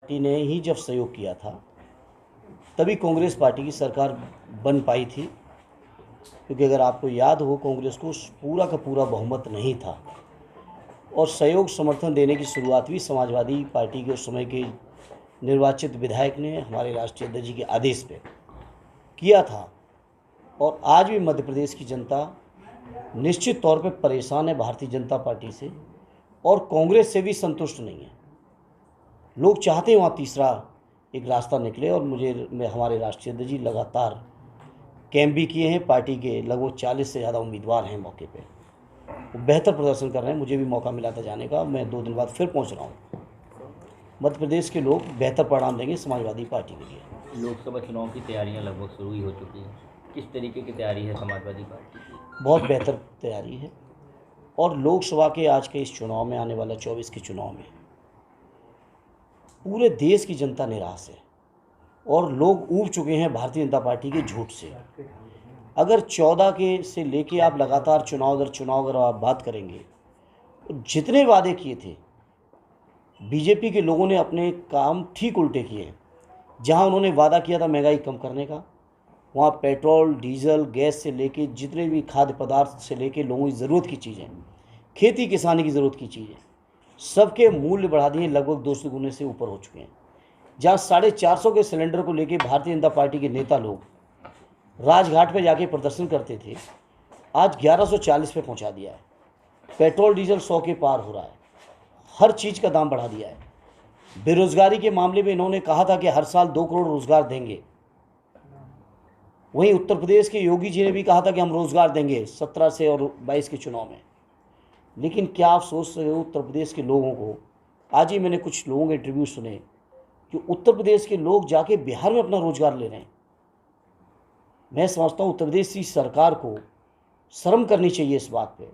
Party ने ही जब सहयोग किया था तभी कांग्रेस पार्टी की सरकार बन पाई थी, क्योंकि अगर आपको याद हो कांग्रेस को पूरा का पूरा बहुमत नहीं था और सहयोग समर्थन देने की शुरुआत भी समाजवादी पार्टी के उस समय के निर्वाचित विधायक ने हमारे राष्ट्रीय अध्यक्ष जी के आदेश पे किया था। और आज भी मध्य प्रदेश की जनता निश्चित तौर पे परेशान है भारतीय जनता पार्टी से और कांग्रेस से भी संतुष्ट नहीं है। लोग चाहते हैं वहाँ तीसरा एक रास्ता निकले और हमारे राष्ट्रीय अध्यक्ष जी लगातार कैंप भी किए हैं। पार्टी के लगभग 40 से ज़्यादा उम्मीदवार हैं मौके पे, वो बेहतर प्रदर्शन कर रहे हैं। मुझे भी मौका मिला था जाने का, मैं 2 दिन बाद फिर पहुंच रहा हूं। मध्य प्रदेश के लोग बेहतर परिणाम देंगे समाजवादी पार्टी के लिए। लोकसभा चुनाव की तैयारियां लगभग शुरू ही हो चुकी हैं, किस तरीके की तैयारी है समाजवादी पार्टी की? बहुत बेहतर तैयारी है और लोकसभा के आज के इस चुनाव में, आने वाला 24 के चुनाव में पूरे देश की जनता निराश है और लोग ऊब चुके हैं भारतीय जनता पार्टी के झूठ से। अगर 14 के से लेके आप लगातार चुनाव अगर आप बात करेंगे तो जितने वादे किए थे बीजेपी के लोगों ने अपने काम ठीक उल्टे किए। जहां उन्होंने वादा किया था महंगाई कम करने का, वहाँ पेट्रोल डीजल गैस से लेके जितने भी खाद्य पदार्थ से लेके लोगों की ज़रूरत की चीज़ें, खेती किसानी की ज़रूरत की चीज़ें, सबके मूल्य बढ़ा दिए, लगभग 200 गुने से ऊपर हो चुके हैं। जहाँ 450 के सिलेंडर को लेके भारतीय जनता पार्टी के नेता लोग राजघाट पे जाके प्रदर्शन करते थे, आज 1140 पे पहुंचा दिया है। पेट्रोल डीजल 100 के पार हो रहा है, हर चीज़ का दाम बढ़ा दिया है। बेरोजगारी के मामले में इन्होंने कहा था कि हर साल 2 करोड़ रोजगार देंगे। वहीं उत्तर प्रदेश के योगी जी ने भी कहा था कि हम रोजगार देंगे 17 से और 22 के चुनाव में। लेकिन क्या आप सोच रहे हो उत्तर प्रदेश के लोगों को? आज ही मैंने कुछ लोगों के इंटरव्यू सुने कि उत्तर प्रदेश के लोग जाके बिहार में अपना रोजगार ले रहे हैं। मैं समझता हूँ उत्तर प्रदेश की सरकार को शर्म करनी चाहिए इस बात पे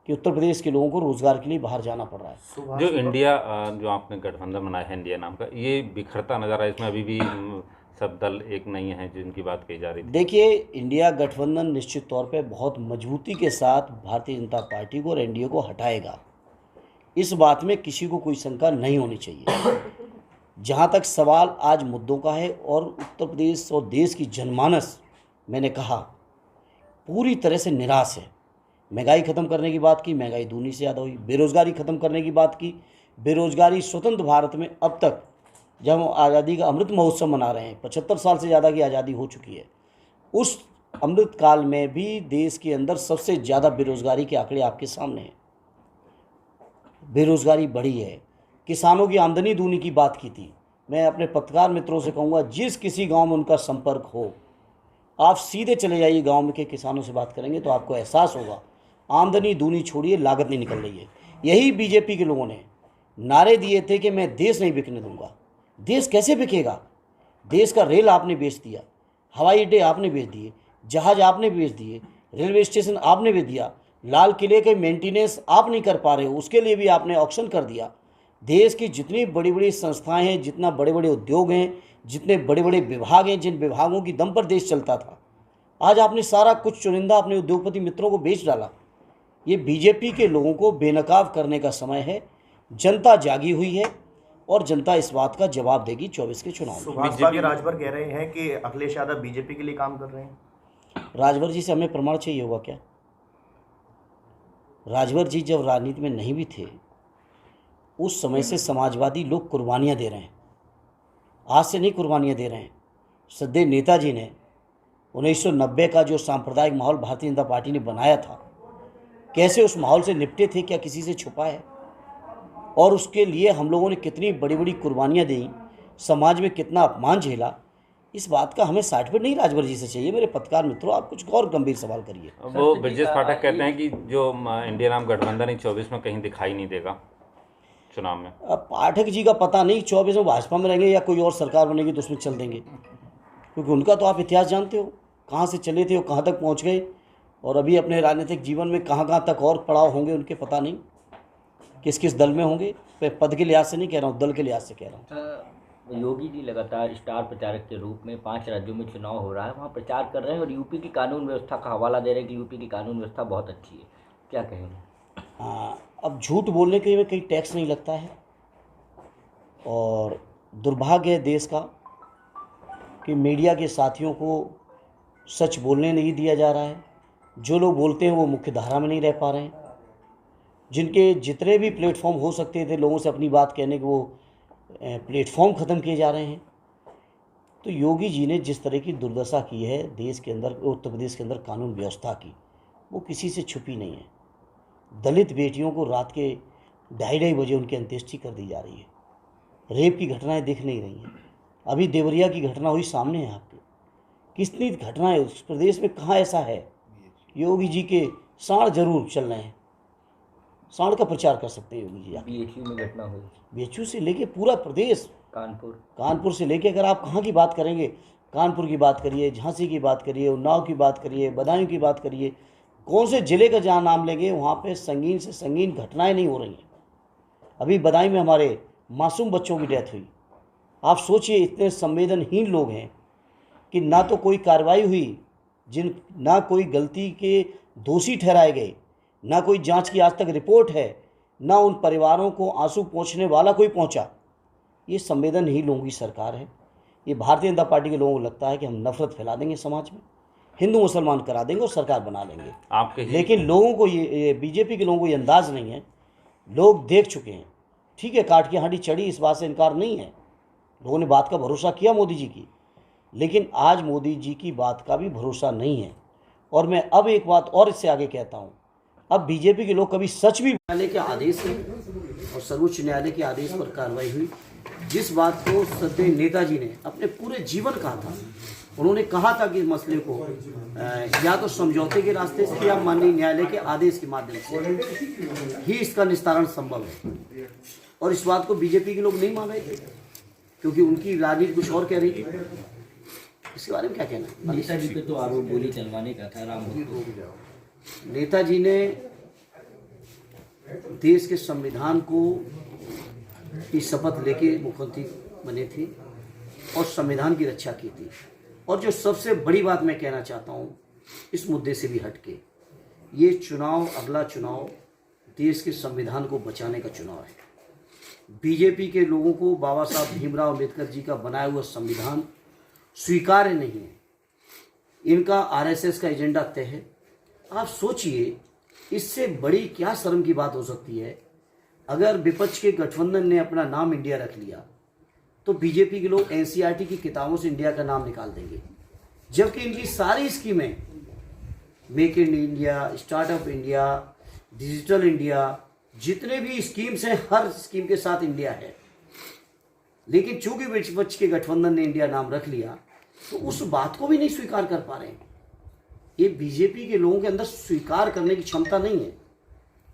कि उत्तर प्रदेश के लोगों को रोजगार के लिए बाहर जाना पड़ रहा है। जो इंडिया जो आपने गठबंधन बनाया है इंडिया नाम का, ये बिखरता नजर आ रहा है। इसमें अभी भी सब दल एक नहीं है जिनकी बात कही जा रही थी। देखिए, इंडिया गठबंधन निश्चित तौर पे बहुत मजबूती के साथ भारतीय जनता पार्टी को और एनडीए को हटाएगा, इस बात में किसी को कोई शंका नहीं होनी चाहिए। जहाँ तक सवाल आज मुद्दों का है और उत्तर प्रदेश और देश की जनमानस, मैंने कहा पूरी तरह से निराश है। महंगाई ख़त्म करने की बात की, महंगाई दूनी से ज़्यादा हुई। बेरोज़गारी ख़त्म करने की बात की, बेरोज़गारी स्वतंत्र भारत में अब तक जब हम आज़ादी का अमृत महोत्सव मना रहे हैं, 75 साल से ज़्यादा की आज़ादी हो चुकी है, उस अमृत काल में भी देश के अंदर सबसे ज़्यादा बेरोज़गारी के आंकड़े आपके सामने हैं। बेरोज़गारी बढ़ी है। किसानों की आमदनी दूनी की बात की थी। मैं अपने पत्रकार मित्रों से कहूँगा, जिस किसी गांव में उनका संपर्क हो, आप सीधे चले जाइए गांव में के किसानों से बात करेंगे तो आपको एहसास होगा आमदनी दूनी छोड़िए, लागत नहीं निकल रही है। यही बीजेपी के लोगों ने नारे दिए थे कि मैं देश नहीं बिकने दूंगा। देश कैसे बिकेगा? देश का रेल आपने बेच दिया, हवाई अड्डे आपने बेच दिए, जहाज आपने बेच दिए, रेलवे स्टेशन आपने बेच दिया, लाल किले के मेंटेनेंस आप नहीं कर पा रहे हो, उसके लिए भी आपने ऑक्शन कर दिया। देश की जितनी बड़ी बड़ी संस्थाएं हैं, जितना बड़े बड़े उद्योग हैं, जितने बड़े बड़े विभाग हैं, जिन विभागों की दम पर देश चलता था, आज आपने सारा कुछ चुनिंदा अपने उद्योगपति मित्रों को बेच डाला। ये बीजेपी के लोगों को बेनकाब करने का समय है। जनता जागी हुई है और जनता इस बात का जवाब देगी 24 के चुनाव में। सुभाष बागी राजभर कह रहे हैं कि अखिलेश यादव बीजेपी के लिए काम कर रहे हैं। राजभर जी से हमें प्रमाण चाहिए होगा क्या? राजभर जी जब राजनीति में नहीं भी थे, उस समय से समाजवादी लोग कुर्बानियां दे रहे हैं। आज से नहीं कुर्बानियां दे रहे हैं। सदैव नेताजी ने 1990 का जो सांप्रदायिक माहौल भारतीय जनता पार्टी ने बनाया था, कैसे उस माहौल से निपटे थे, क्या किसी से छुपा है? और उसके लिए हम लोगों ने कितनी बड़ी बड़ी कुर्बानियाँ दी, समाज में कितना अपमान झेला, इस बात का हमें सर्टिफिकेट नहीं राजभर जी से चाहिए। मेरे पत्रकार मित्रों, आप कुछ और गंभीर सवाल करिए। वो ब्रजेश पाठक कहते हैं कि जो इंडिया नाम गठबंधन ही 24 में कहीं दिखाई नहीं देगा चुनाव में। अब पाठक जी का पता नहीं 24 में भाजपा में रहेंगे या कोई और सरकार बनेगी तो उसमें चल देंगे, क्योंकि उनका तो आप इतिहास जानते हो, कहाँ से चले थे और कहाँ तक पहुँच गए, और अभी अपने राजनीतिक जीवन में कहाँ कहाँ तक और पड़ाव होंगे उनके पता नहीं, किस किस दल में होंगे। मैं पद के लिहाज से नहीं कह रहा हूँ, दल के लिहाज से कह रहा हूँ। योगी जी लगातार स्टार प्रचारक के रूप में 5 राज्यों में चुनाव हो रहा है, वहाँ प्रचार कर रहे हैं और यूपी की कानून व्यवस्था का हवाला दे रहे हैं कि यूपी की कानून व्यवस्था बहुत अच्छी है। क्या कहेंगे? हाँ, अब झूठ बोलने के लिए कहीं टैक्स नहीं लगता है और दुर्भाग्य है देश का कि मीडिया के साथियों को सच बोलने नहीं दिया जा रहा है। जो लोग बोलते हैं वो मुख्य धारा में नहीं रह पा रहे हैं। जिनके जितने भी प्लेटफॉर्म हो सकते थे लोगों से अपनी बात कहने के, वो प्लेटफॉर्म ख़त्म किए जा रहे हैं। तो योगी जी ने जिस तरह की दुर्दशा की है देश के अंदर, उत्तर प्रदेश के अंदर कानून व्यवस्था की, वो किसी से छुपी नहीं है। दलित बेटियों को रात के 2:30 बजे उनकी अंत्येष्टि कर दी जा रही है। रेप की घटनाएं दिख नहीं रही हैं। अभी देवरिया की घटना हुई, सामने है आपके। कितनी घटनाएं उस प्रदेश में, कहाँ ऐसा है? योगी जी के साड़ जरूर चल रहे हैं, साड़ का प्रचार कर सकते हैं योगी जी। बीएचयू में घटना हुई, बीएचयू से लेके पूरा प्रदेश, कानपुर से लेके, अगर आप कहाँ की बात करेंगे, कानपुर की बात करिए, झांसी की बात करिए, उन्नाव की बात करिए, बदायूं की बात करिए, कौन से ज़िले का जहाँ नाम लेंगे वहाँ पे संगीन से संगीन घटनाएं नहीं हो रही हैं। अभी बदायूं में हमारे मासूम बच्चों की डेथ हुई। आप सोचिए, इतने संवेदनहीन लोग हैं कि ना तो कोई कार्रवाई हुई, ना कोई गलती के दोषी ठहराए गए, ना कोई जांच की आज तक रिपोर्ट है, ना उन परिवारों को आंसू पहुँचने वाला कोई पहुँचा। ये संवेदनहीन लोगों की सरकार है। ये भारतीय जनता पार्टी के लोगों को लगता है कि हम नफरत फैला देंगे समाज में, हिंदू मुसलमान करा देंगे और सरकार बना लेंगे। आपके लेकिन लोगों को ये बीजेपी के लोगों को ये अंदाज़ नहीं है। लोग देख चुके हैं। ठीक है, काट की हांडी चढ़ी, इस बात से इनकार नहीं है। लोगों ने बात का भरोसा किया मोदी जी की, लेकिन आज मोदी जी की बात का भी भरोसा नहीं है। और मैं अब एक बात और इससे आगे कहता हूँ, अब बीजेपी के लोग कभी सच भी, न्यायालय के आदेश से और सर्वोच्च न्यायालय के आदेश पर कार्रवाई हुई। जिस बात को सत्य नेताजी ने अपने पूरे जीवन कहा था, उन्होंने कहा था कि इस मसले को या तो समझौते के रास्ते से या माननीय न्यायालय के आदेश के माध्यम से ही इसका निस्तारण संभव है। और इस बात को बीजेपी के लोग नहीं मान रहे थे, क्योंकि उनकी राजनीति कुछ और कह रही थी। इसके बारे में क्या कहना है? नेताजी पे तो आरोप गोली चलवाने का था, राम नेताजी ने देश के संविधान को की शपथ लेके मुख्यमंत्री बने थे और संविधान की रक्षा की थी। और जो सबसे बड़ी बात मैं कहना चाहता हूँ, इस मुद्दे से भी हटके, ये चुनाव, अगला चुनाव देश के संविधान को बचाने का चुनाव है। बीजेपी के लोगों को बाबा साहब भीमराव अम्बेडकर जी का बनाया हुआ संविधान स्वीकार्य नहीं है। इनका आरएसएस का एजेंडा तय है। आप सोचिए, इससे बड़ी क्या शर्म की बात हो सकती है? अगर विपक्ष के गठबंधन ने अपना नाम इंडिया रख लिया तो बीजेपी के लोग एनसीईआरटी की किताबों से इंडिया का नाम निकाल देंगे, जबकि इनकी सारी स्कीमें, make in India, startup India, digital India, जितने भी स्कीम्स हैं, हर स्कीम के साथ इंडिया है। लेकिन चूंकि विपक्ष के गठबंधन ने इंडिया नाम रख लिया तो उस बात को भी नहीं स्वीकार कर पा रहे हैं। ये बीजेपी के लोगों के अंदर स्वीकार करने की क्षमता नहीं है।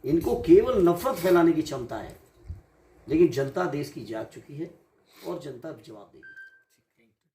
इनको केवल नफरत फैलाने की क्षमता है। लेकिन जनता देश की जाग चुकी है और जनता जवाब देगी।